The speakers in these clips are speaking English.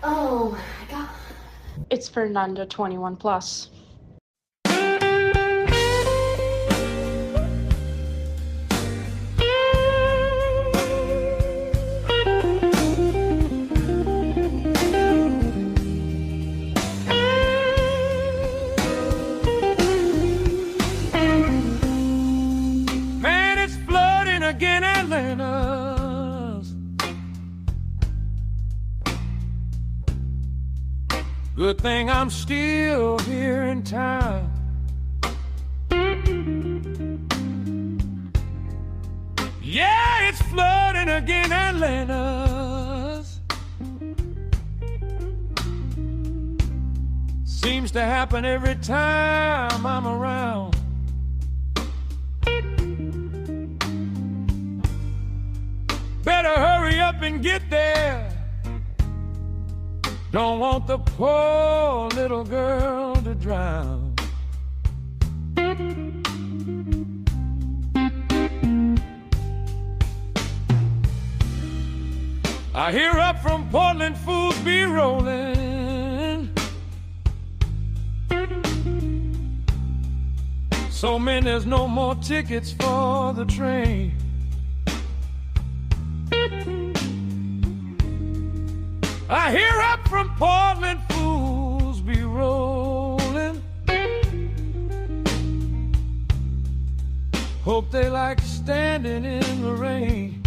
Oh my God. It's Fernando 21 plus. Man, it's flooding again, Atlanta. Good thing I'm still here in town. Yeah, it's flooding again, Atlanta. Seems to happen every time I'm around. Better hurry up and get there. Don't want the poor little girl to drown. I hear up from Portland fools be rolling. So man, there's no more tickets for the train. I hear up from Portland fools be rolling. Hope they like standing in the rain.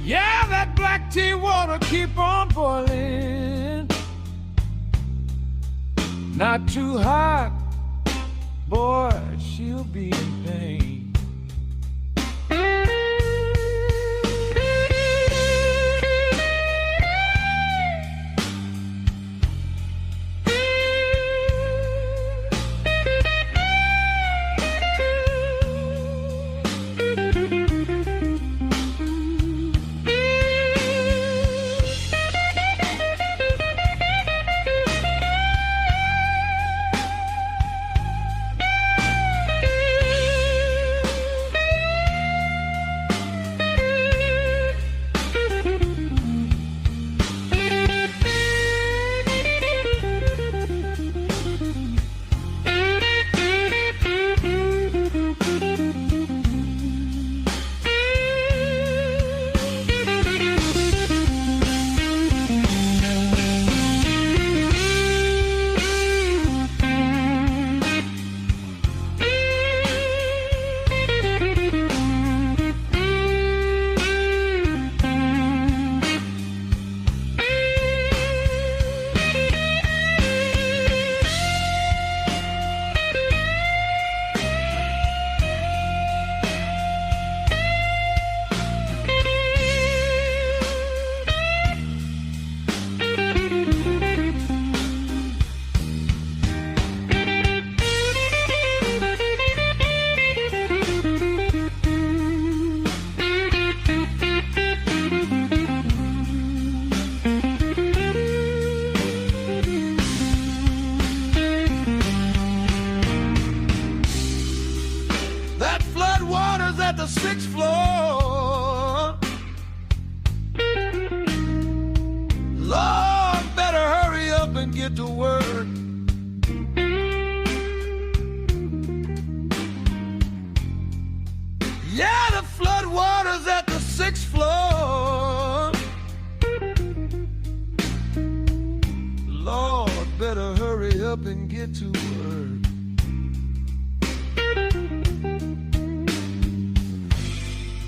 Yeah, that black tea water keep on boiling. Not too hot, boy, she'll be in pain.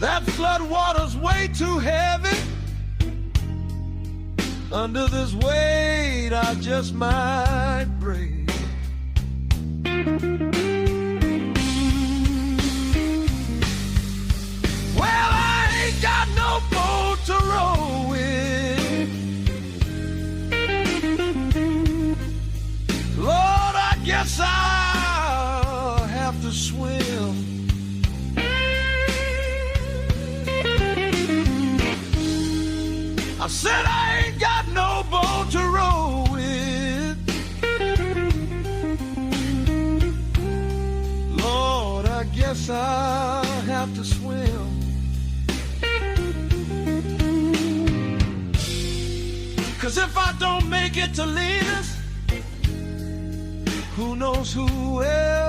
That flood water's way too heavy. Under this weight, I just might break. Well, I ain't got no boat to row with. Lord, I guess I'll have to swim. I said I ain't got no boat to row with. Lord, I guess I'll have to swim. 'Cause if I don't make it to Lena's, who knows who will?